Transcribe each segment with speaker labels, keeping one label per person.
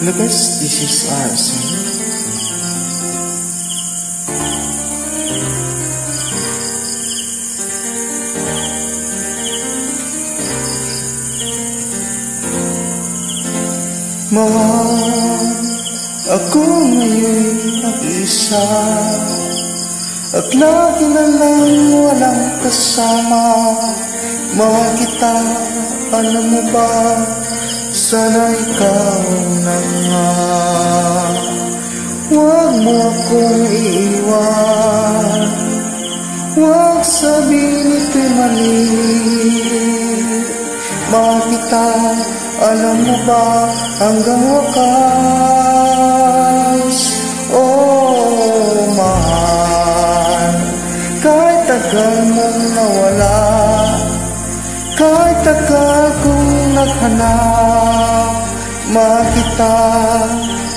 Speaker 1: Lucas, this is RC. Mahal ako ngayon mag-isa, at lagi na lang walang kasama. Mahal kita, alam mo ba? Sana ikaw na nga. Huwag mo akong iiwan, huwag sabihin ito'y mali. Mahal kita, alam mo ba, hanggang wakas. Oh, mahal, kahit tagal mong nawala, kahit tagal kong naghanap, mahal kita,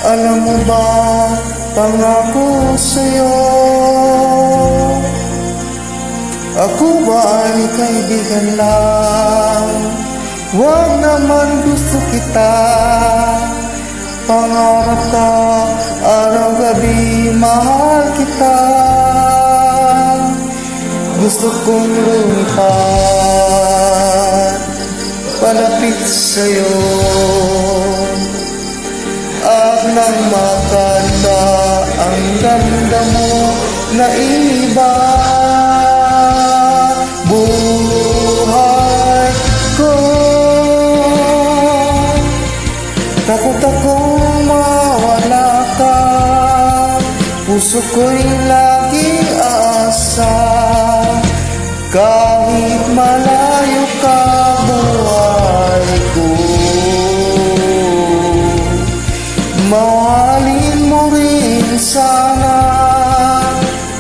Speaker 1: alam mo ba, pangako sa'yo. Ako ba ay kaibigan lang? Huwag naman gusto kita. Pangarap ka, araw-gabi, mahal kita. Gusto kong lumipad palapit sa'yo, at nang makita ang ganda mo na iba, buhay ko. Takot akong mawala ka, puso ko'y laging aasa. Kahit malayo ka, buhay ko, mahalin mo rin sana,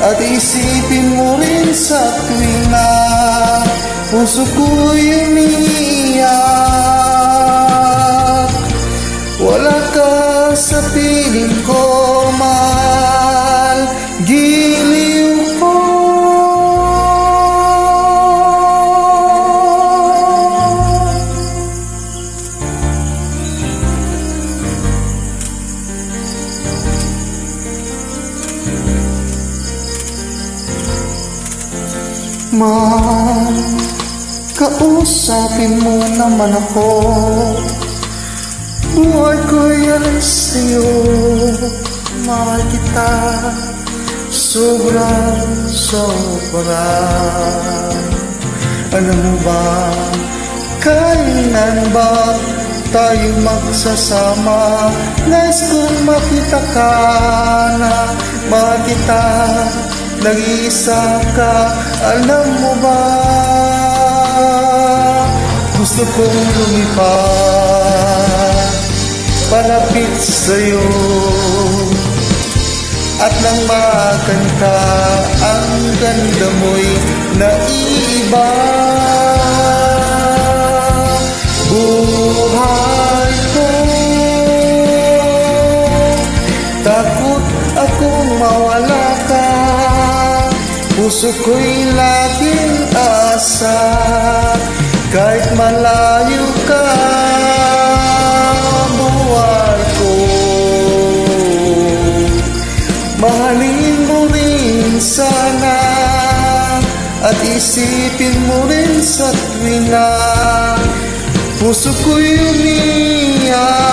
Speaker 1: at isipin mo rin sa tuwing na puso ko'y umiiyak. Wala ka sa piling ko, mahal, giliw ko. Mahal, kausapin mo naman ako. Buhay ko'y alay sa'yo, mahal kita, sobra. Alam mo ba, kailan ba tayo magsasama? Nais kong makita ka na, mahal kita, nag-iisa ka. Alam mo ba, gusto kong lumipad palapit sa'yo, at nang makanta ang ganda mo'y naiiba. Buhay ko, takot akong mawala ka, puso ko'y laging asa. Kahit malayo ka, buhay ko, mahalin mo rin sana, at isipin mo rin sa tuwing na puso ko'y umiiyak.